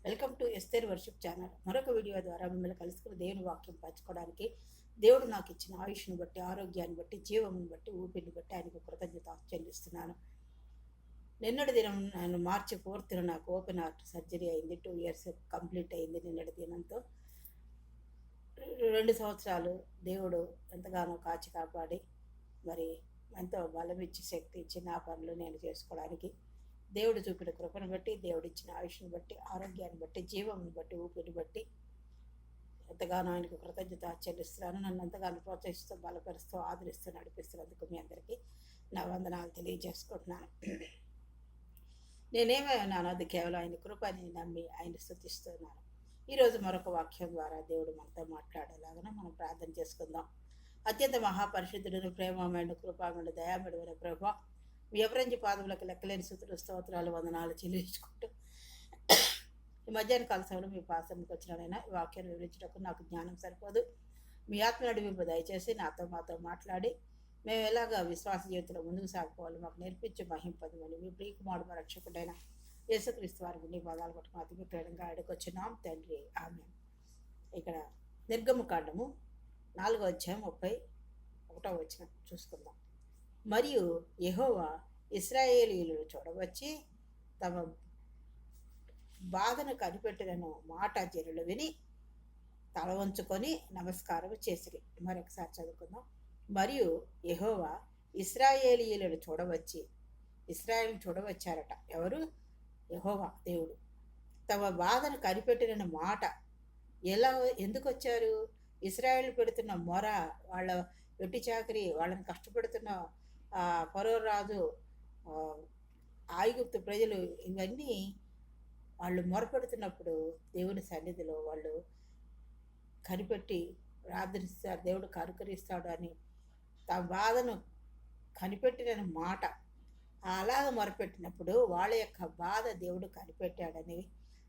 Welcome to Esther worship channel. మరొక video ద్వారా మిమ్మల్ని కలుసుకుని దేవుని వాక్యం పంచుకోవడానికి దేవుడు నాకు ఇచ్చిన ఆయుష్ను బట్టి, ఆరోగ్యాన్ని బట్టి, జీవమును బట్టి, ఊపిరిని బట్టి ఆయనకు కృతజ్ఞత చెల్లిస్తున్నాను. నిన్నటి దినం నేను మార్చి 4th నాకు ఓపెన్ హార్ట్ సర్జరీ అయింది. 2 years కంప్లీట్ అయింది. నిన్నటి దినంతో 2 సంవత్సరాలు దేవుడు ఎంతగానో కాచి కాపాడి మరి ఎంతో బలం ఇచ్చి, శక్తి ఇచ్చి నా పనులు నేను చేసుకోవడానికి దేవుడు చూపిన కృపను బట్టి, దేవుడు ఇచ్చిన ఆయుష్ను బట్టి, ఆరోగ్యాన్ని బట్టి, జీవమును బట్టి, ఊపిరిని బట్టి ఎంతగానో ఆయనకు కృతజ్ఞత చెల్లిస్తున్నాను. నన్ను ఎంతగానో ప్రోత్సహిస్తూ, బలపరుస్తూ, ఆదరిస్తూ నడిపిస్తున్నందుకు మీ అందరికీ నా వందనాలు తెలియజేసుకుంటున్నాను. నేనేమై ఉన్నాను, అది కేవలం ఆయన కృపని నమ్మి ఆయన స్తుతిస్తున్నాను. ఈరోజు మరొక వాక్యం ద్వారా దేవుడు మనతో మాట్లాడేలాగా మనం ప్రార్థన చేసుకుందాం. అత్యంత మహాపరిశుద్ధుడు, ప్రేమమైన, కృపామయుడు, దయామయుడైన ప్రభువా, మీ ఎవరంజి పాదములకు లెక్కలేని స్తుతులు, స్తోత్రాలు, వందనాలు చెల్లించుకుంటూ ఈ మధ్యాహ్న కాల సమయంలో మీ పాసంకి వచ్చినానైనా ఈ వాక్యాన్ని వివరించడానికి నాకు జ్ఞానం సరిపోదు. మీ ఆత్మ నడిపింపు దయచేసి మాతో మాట్లాడి మేము ఎలాగా విశ్వాస జీవితంలో ముందుకు సాగిపోవాలి మాకు నేర్పించి మహింపదమని మీ ప్రియకుమారుడు మా రక్షకుడైన యేసుక్రీస్తు వారికి నీ పదాలు పట్టుకుని అతి ప్రేరణగా అడుగొచ్చున్నాం తండ్రి, ఆమేన్. ఇక్కడ నిర్గమకాండము 4వ అధ్యాయం 31వ వచనం చూసుకుందాం. మరియు యెహోవా ఇశ్రాయేలీయులను చూడవచ్చి తమ బాధను కనిపెట్టినను మాట జనులు విని తల వంచుకొని నమస్కారం చేసిరి. మరొకసారి చదువుకుందాం. మరియు యెహోవా ఇశ్రాయేలీయులను చూడవచ్చి, ఇశ్రాయేలును చూడవచ్చారట. ఎవరు? యెహోవా దేవుడు. తమ బాధను కనిపెట్టిన మాట ఎందుకు వచ్చారు? ఇశ్రాయేలు పెడుతున్న మొర, వాళ్ళ వెట్టి చాకరి, వాళ్ళని కష్టపెడుతున్న ఫరో రాజు, ఐగుప్తు ప్రజలు, ఇవన్నీ వాళ్ళు మొరపెడుతున్నప్పుడు దేవుని సన్నిధిలో వాళ్ళు కనిపెట్టి ప్రార్థిస్తారు. దేవుడు కనుకరిస్తాడు అని తమ బాధను కనిపెట్టిన మాట అలాగ మొరపెట్టినప్పుడు వాళ్ళ యొక్క బాధ దేవుడు కనిపెట్టాడని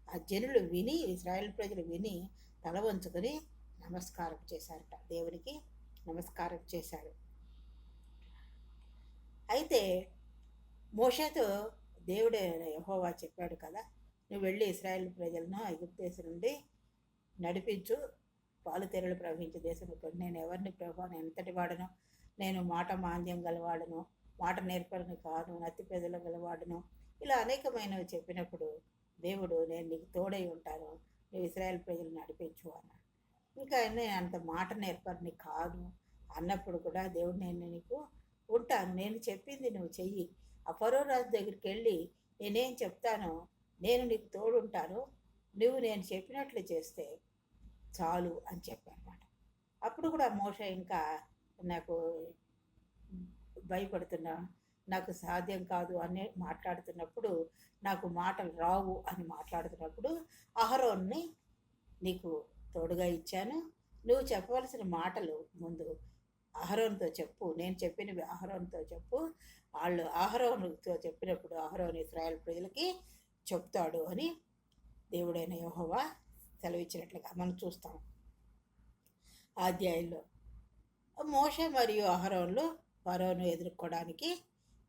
ఆ జనులు విని, ఇశ్రాయేల్ ప్రజలు విని తల వంచుకొని నమస్కారం చేశారట. దేవునికి నమస్కారం చేశారు. అయితే మోషేతో దేవుడే యెహోవా చెప్పాడు కదా, నువ్వు వెళ్ళి ఇశ్రాయేల్ ప్రజలను ఐగుప్తు దేశం నుండి నడిపించు, పాలు తెరలు ప్రవహించే దేశం. నేను ఎవరిని ప్రభు, నేను ఎంతటి వాడను, నేను మాట మాంద్యం గలవాడను, మాట నేర్పరిని కాను, నత్తి పెదలు గలవాడను, ఇలా అనేకమైనవి చెప్పినప్పుడు దేవుడు నేను నీకు తోడై ఉంటాను, నువ్వు ఇశ్రాయేల్ ప్రజలు నడిపించు అన్నాడు. ఇంకా నేను అంత మాట నేర్పరిని కాదు అన్నప్పుడు కూడా దేవుడు నేను నీకు ఉంటాను, నేను చెప్పింది నువ్వు చెయ్యి, ఆ ఫరో రాజు దగ్గరికి వెళ్ళి నేనేం చెప్తానో నేను నీకు తోడుంటాను, నువ్వు నేను చెప్పినట్లు చేస్తే చాలు అని చెప్పానమాట. అప్పుడు కూడా మోషే ఇంకా నాకు భయపడుతున్నా, నాకు సాధ్యం కాదు అని మాట్లాడుతున్నప్పుడు, నాకు మాటలు రావు అని మాట్లాడుతున్నప్పుడు అహరోన్ని నీకు తోడుగా ఇచ్చాను, నువ్వు చెప్పవలసిన మాటలు ముందు అహరోనుతో చెప్పు, నేను చెప్పినవి అహరోనుతో చెప్పు, వాళ్ళు అహరోనుతో చెప్పినప్పుడు అహరోను ఇశ్రాయేల్ ప్రజలకి చెప్తాడు అని దేవుడైన యెహోవా సెలవిచ్చినట్లుగా మనం చూస్తాం. ఆ అధ్యాయంలో మోషే మరియు అహరోన్లు ఫరోను ఎదుర్కోవడానికి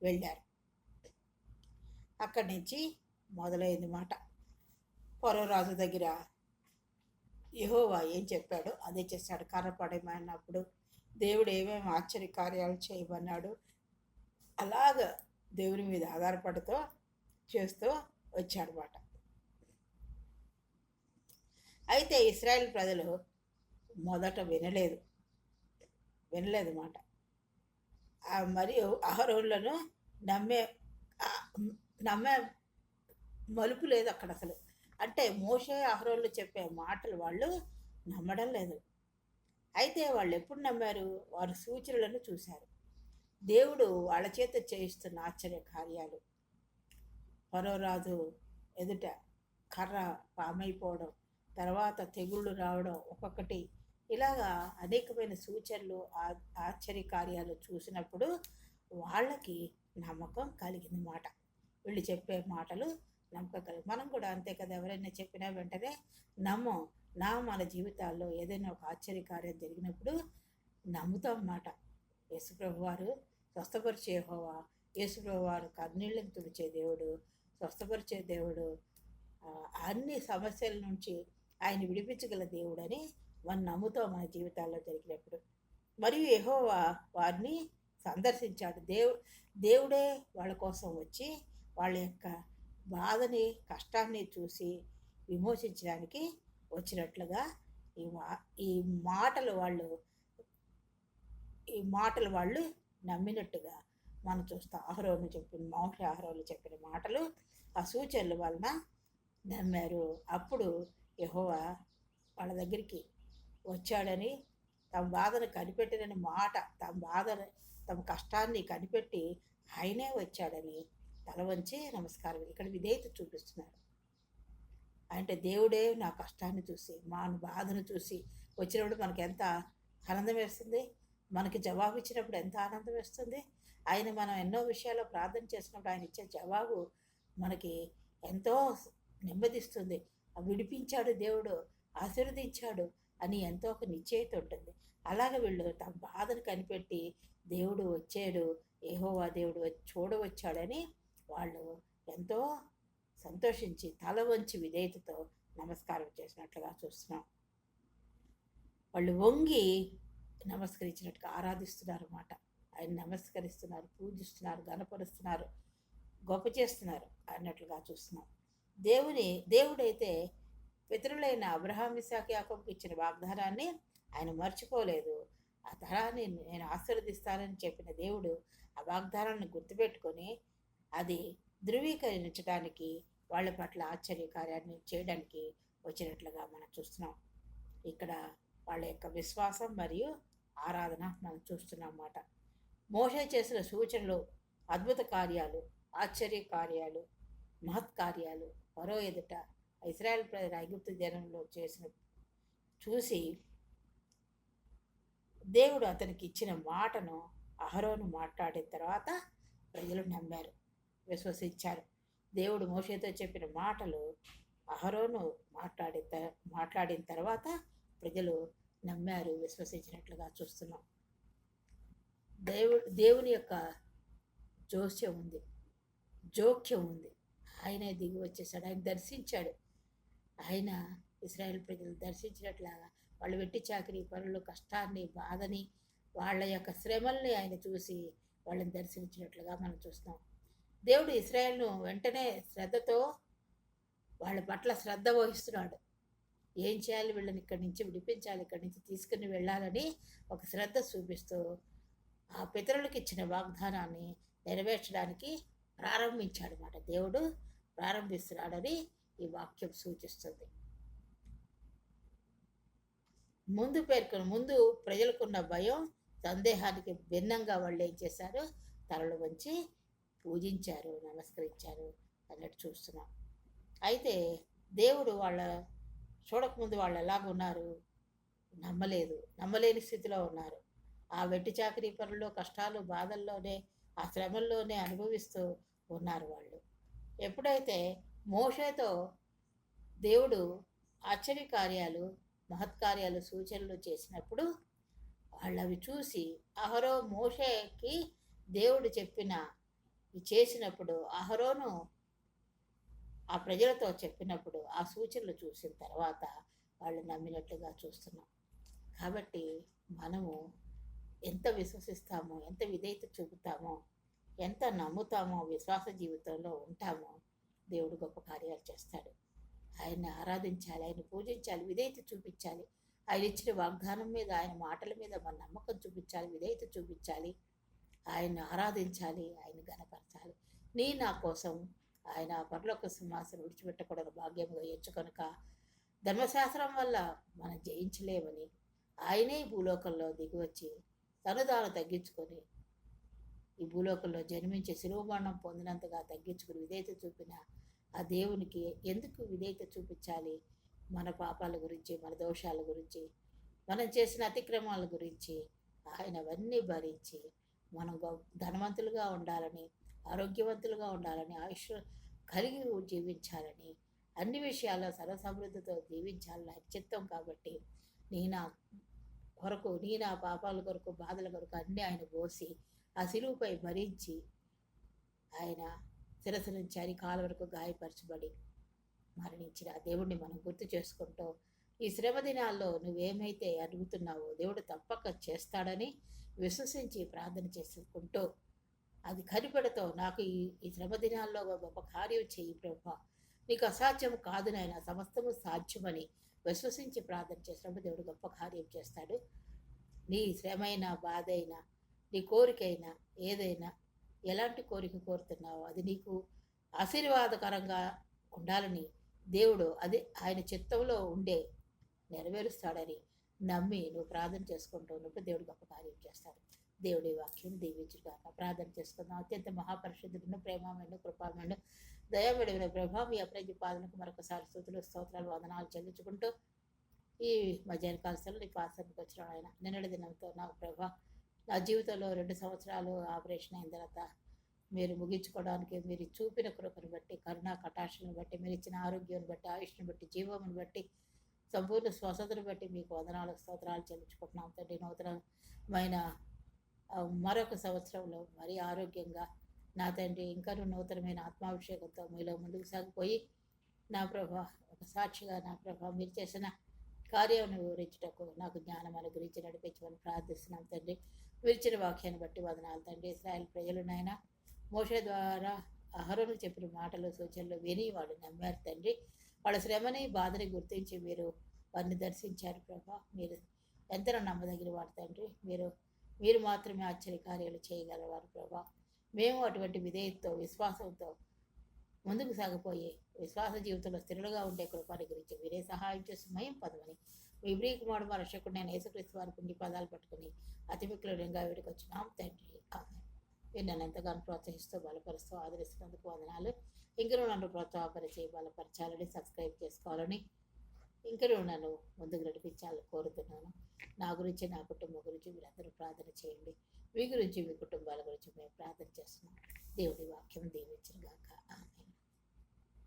వెళ్ళారు. అక్కడి నుంచి మొదలైంది మాట. ఫరో రాజు దగ్గర యెహోవా ఏం చెప్పాడో అదే చేశాడు. కర్ర పడేమన్నప్పుడు దేవుడు ఏమేమి ఆశ్చర్య కార్యాలు చేయమన్నాడు అలాగ దేవుని మీద ఆధారపడుతూ చేస్తూ వచ్చాడనమాట. అయితే ఇశ్రాయేల్ ప్రజలు మొదట వినలేదు మాట. మరియు అహరోనులను నమ్మే మలుపు లేదు అక్కడ అసలు. అంటే మోషే అహరోనులు చెప్పే మాటలు వాళ్ళు నమ్మడం లేదు. అయితే వాళ్ళు ఎప్పుడు నమ్మారు? వారు సూచనలను చూశారు. దేవుడు వాళ్ళ చేత చేయిస్తున్న ఆశ్చర్య కార్యాలు, ఫరో రాజు ఎదుట కర్ర పామైపోవడం, తర్వాత తెగుళ్ళు రావడం, ఒక్కొక్కటి ఇలాగా అనేకమైన సూచనలు, ఆశ్చర్య కార్యాలు చూసినప్పుడు వాళ్ళకి నమ్మకం కలిగింది మాట. వీళ్ళు చెప్పే మాటలు నమ్మకం కలిగి, మనం కూడా అంతే కదా, ఎవరైనా చెప్పినా వెంటనే మన జీవితాల్లో ఏదైనా ఒక ఆశ్చర్య కార్యం జరిగినప్పుడు నమ్ముతాం అన్నమాట. యేసుప్రభు వారు స్వస్థపరిచే యెహోవా, యేసుప్రభు వారు కన్నీళ్ళని తుడిచే దేవుడు, స్వస్థపరిచే దేవుడు, అన్ని సమస్యల నుంచి ఆయన విడిపించగల దేవుడని మనం నమ్ముతాం మన జీవితాల్లో జరిగినప్పుడు. మరియు యెహోవా వారిని సందర్శించాడు. దేవుడే వాళ్ళ కోసం వచ్చి వాళ్ళ యొక్క బాధని, కష్టాన్ని చూసి విమోచించడానికి వచ్చినట్లుగా ఈ మా ఈ మాటలు వాళ్ళు ఈ మాటలు వాళ్ళు నమ్మినట్టుగా మనం చూస్తాం. అహరోను చెప్పిన మాటలు, ఆ సూచనల వలన నమ్మారు. అప్పుడు యెహోవా వాళ్ళ దగ్గరికి వచ్చాడని, తమ బాధను కనిపెట్టినని మాట, తమ కష్టాన్ని కనిపెట్టి ఆయనే వచ్చాడని తల వంచి నమస్కారం. ఇక్కడ విధేయత చూపిస్తున్నారు. అంటే దేవుడే నా కష్టాన్ని చూసి, మా బాధను చూసి వచ్చినప్పుడు మనకి ఎంత ఆనందం వేస్తుంది, మనకి జవాబు ఇచ్చినప్పుడు ఎంత ఆనందం వేస్తుంది. మనం ఎన్నో విషయాల్లో ప్రార్థన చేసినప్పుడు ఆయన ఇచ్చే జవాబు మనకి ఎంతో నెమ్మదిస్తుంది. విడిపించాడు దేవుడు, ఆశీర్వదించాడు అని ఎంతో ఒక నిశ్చయిత ఉంటుంది. అలాగే వీళ్ళు తమ బాధను కనిపెట్టి దేవుడు వచ్చాడు, యెహోవా దేవుడు చూడవచ్చాడని వాళ్ళు ఎంతో సంతోషించి తల వంచి విధేయతతో నమస్కారం చేసినట్లుగా చూస్తున్నాం. వాళ్ళు వంగి నమస్కరించినట్టుగా ఆరాధిస్తున్నారు అన్నమాట. ఆయన నమస్కరిస్తున్నారు, పూజిస్తున్నారు, గణపరుస్తున్నారు, గొప్ప చేస్తున్నారు అన్నట్లుగా చూస్తున్నాం. దేవుడైతే పితరులైన అబ్రహాం, ఇస్సాకు, యాకోబుకి ఇచ్చిన వాగ్దానాన్ని ఆయన మర్చిపోలేదు. ఆ తరాన్ని నేను ఆశీర్వదిస్తానని చెప్పిన దేవుడు ఆ వాగ్దానాన్ని గుర్తుపెట్టుకొని అది ధృవీకరించడానికి వాళ్ళ పట్ల ఆశ్చర్యకార్యాన్ని చేయడానికి వచ్చినట్లుగా మనం చూస్తున్నాం. ఇక్కడ వాళ్ళ యొక్క విశ్వాసం మరియు ఆరాధన మనం చూస్తున్నాం అన్నమాట. మోషే చేసిన సూచనలు, అద్భుత కార్యాలు, ఆశ్చర్య కార్యాలు, మహత్కార్యాలు ఫరో ఎదుట ఇశ్రాయేల్ ప్రజల ఐగుప్తు జనంలో చేసిన చూసి దేవుడు అతనికి ఇచ్చిన మాటను అహరోను మాట్లాడిన తర్వాత ప్రజలు నమ్మారు, విశ్వసించారు. దేవుడు మోషేతో చెప్పిన మాటలు అహరోను మాట్లాడిన తర్వాత ప్రజలు నమ్మారు, విశ్వసించినట్లుగా చూస్తున్నాం. దేవుని యొక్క జోక్యం ఉంది. ఆయనే దిగి వచ్చేసాడు, ఆయన దర్శించాడు. ఆయన ఇశ్రాయేల్ ప్రజలు దర్శించినట్లాగా వాళ్ళు వెట్టి చాకిరీ పనులు, కష్టాన్ని, బాధని, వాళ్ళ యొక్క శ్రమల్ని ఆయన చూసి వాళ్ళని దర్శించినట్లుగా మనం చూస్తాం. దేవుడు ఇశ్రాయేల్ను వెంటనే శ్రద్ధతో వాళ్ళ పట్ల శ్రద్ధ వహిస్తున్నాడు. ఏం చేయాలి, వీళ్ళని ఇక్కడి నుంచి విడిపించాలి, ఇక్కడి నుంచి తీసుకుని వెళ్ళాలని ఒక శ్రద్ధ చూపిస్తూ ఆ పితరులకు ఇచ్చిన వాగ్దానాన్ని నెరవేర్చడానికి ప్రారంభించాడు అన్నమాట. దేవుడు ప్రారంభిస్తున్నాడని ఈ వాక్యం సూచిస్తుంది. ముందు ప్రజలకున్న భయం, సందేహానికి భిన్నంగా వాళ్ళు ఏం చేశారు, తలలు వంచి పూజించారు, నమస్కరించారు అన్నట్టు చూస్తున్నాం. అయితే దేవుడు చూడకముందు వాళ్ళు ఎలాగున్నారు, నమ్మలేని స్థితిలో ఉన్నారు. ఆ వెట్టి చాకరీ పనుల్లో, కష్టాలు, బాధల్లోనే, ఆ శ్రమల్లోనే అనుభవిస్తూ ఉన్నారు వాళ్ళు. ఎప్పుడైతే మోషేతో దేవుడు ఆశ్చర్యకార్యాలు, మహత్కార్యాలు, సూచనలు చేసినప్పుడు వాళ్ళు అవి చూసి మోషేకి దేవుడు చేసినప్పుడు అహరోను ఆ ప్రజలతో చెప్పినప్పుడు ఆ సూచనలు చూసిన తర్వాత వాళ్ళు నమ్మినట్లుగా చూస్తున్నాం. కాబట్టి మనము ఎంత విశ్వసిస్తామో, ఎంత విధేయత చూపుతామో, ఎంత నమ్ముతామో, విశ్వాస జీవితంలో ఉంటామో దేవుడు గొప్ప కార్యాలు చేస్తాడు. ఆయన్ని ఆరాధించాలి, ఆయన పూజించాలి, విధేయత చూపించాలి. ఆయన ఇచ్చిన వాగ్దానం మీద, ఆయన మాటల మీద మన నమ్మకం చూపించాలి, విధేయత చూపించాలి, ఆయన్ని ఆరాధించాలి, ఆయన గణపరచాలి. నా కోసం ఆయన పరలోక సింహాసనం విడిచిపెట్టకూడదు భాగ్యంగా ఎంచుకొనక, ధర్మశాస్త్రం వల్ల మనం జయించలేమని ఆయనే ఈ భూలోకంలో దిగివచ్చి తను తాను తగ్గించుకొని ఈ భూలోకంలో జన్మించి శిలువ మరణం పొందినంతగా తగ్గించుకుని విధేయత చూపిన ఆ దేవునికి ఎందుకు విధేయత చూపించాలి? మన పాపాల గురించి, మన దోషాల గురించి, మనం చేసిన అతిక్రమాల గురించి ఆయన అవన్నీ భరించి మనం ధనవంతులుగా ఉండాలని, ఆరోగ్యవంతులుగా ఉండాలని, ఆయుష్ కలిగి జీవించాలని, అన్ని విషయాల్లో సర్వసమృద్ధితో జీవించాలని ఆయన చిత్తం. కాబట్టి నా పాపాల కొరకు, బాధల కొరకు అన్నీ ఆయన పోసి ఆ శిలువపై భరించి ఆయన శిరస్సు నుంచి అరికాల వరకు గాయపరచబడి మరణించిన ఆ దేవుడిని మనం గుర్తు చేసుకుంటూ ఈ శ్రమ దినాల్లో నువ్వేమైతే అడుగుతున్నావో దేవుడు తప్పక చేస్తాడని విశ్వసించి ప్రార్థన చేసుకుంటూ అది కనిపెడతో నాకు ఈ శ్రమ దినాల్లో గొప్ప కార్యం చెయ్యి ప్రభా, నీకు అసాధ్యం కాదు నాయన, సమస్తము సాధ్యమని విశ్వసించి ప్రార్థన చేసినప్పుడు దేవుడు గొప్ప కార్యం చేస్తాడు. నీ శ్రమైనా బాధ అయినా నీ కోరికైనా ఏదైనా ఎలాంటి కోరిక కోరుతున్నావో అది నీకు ఆశీర్వాదకరంగా ఉండాలని దేవుడు అది ఆయన చిత్తంలో ఉండే నెరవేరుస్తాడని నమ్మి నువ్వు ప్రార్థన చేసుకుంటూ ఉన్నప్పుడు దేవుడు గొప్ప కార్యం చేస్తాడు. దేవుడి వాక్యం దీవించుగాక. ప్రార్థన చేసుకుందాం. అత్యంత మహాపరిశుద్ధులను ప్రేమమైన కృపామైన దయామేడమైన ప్రభా, మీ అప్రజ్ఞ పాదనకు మరొకసారి స్తుతులు స్తోత్రాలు వందనాలు చెల్లించుకుంటూ ఈ మధ్యాహ్న కాలస్థలో నీ పాసనకు వచ్చిన ఆయన నిన్నటి దినంతో నాకు ప్రభా, నా జీవితంలో 2 సంవత్సరాలు ఆపరేషన్ అయిన తర్వాత మీరు ముగించుకోవడానికి మీరు చూపిన కృపను బట్టి, కరుణా కటాక్షను బట్టి, మీరు ఇచ్చిన ఆరోగ్యాన్ని బట్టి, ఆయుష్ను బట్టి, జీవమును బట్టి, సంపూర్ణ స్వస్థతను బట్టి మీకు వందనాలు స్తోత్రాలు చెల్లించుకుంటున్నాం తండ్రి. నూతనమైన మరొక సంవత్సరంలో మరీ ఆరోగ్యంగా నా తండ్రి ఇంకనూ నూతనమైన ఆత్మాభిషేకంతో మీలో ముందుకు సాగిపోయి నా ప్రభా ఒక సాక్షిగా నా ప్రభా మీరు చేసిన కార్యాన్ని వివరించుటకు నాకు జ్ఞానం అనుగ్రహించి నడిపించమని ప్రార్థిస్తున్నాం తండ్రి. విరిచిన వాక్యాన్ని బట్టి వదనాలు తండ్రి. ఇశ్రాయేల్ ప్రజలనైనా మోషే ద్వారా అహరోను చెప్పిన మాటలు సూచనలు విని వాళ్ళు నమ్మారు తండ్రి. వాళ్ళ శ్రమని బాధని గుర్తించి మీరు వారిని దర్శించారు ప్రభా. మీరు ఎంతనో నమ్మదగిన వాడు తండ్రి. మీరు మాత్రమే ఆశ్చర్యకార్యాలు చేయగలవారు ప్రభా. మేము అటువంటి విధేయతతో విశ్వాసంతో ముందుకు సాగిపోయి విశ్వాస జీవితంలో స్థిరులుగా ఉండే కృపాని గురించి మీరే సహాయం చేసి మయం పదమని మీ ప్రియ కుమారుడు మా రక్షకుడు నేను యేసుక్రీస్తు వారి పుణ్య పదాలు పట్టుకుని అతి మిక్కులంగా వీడికి వచ్చినాం తండ్రి. మీరు నన్ను ఎంతగానో ప్రోత్సహిస్తూ బలపరుస్తూ ఆదరిస్తున్నందుకు వందనాలు. ఇంకనూ నన్ను ప్రోత్సాహపరిచి బలపరచాలని, సబ్స్క్రైబ్ చేసుకోవాలని, ఇంకనూ నన్ను ముందుకు నడిపించాలని కోరుతున్నాను. నా గురించి నా కుటుంబం గురించి మీరందరూ ప్రార్థన చేయండి. మీ గురించి మీ కుటుంబాల గురించి మేము ప్రార్థన చేస్తున్నాం. దేవుడి వాక్యం దీవించుగాక.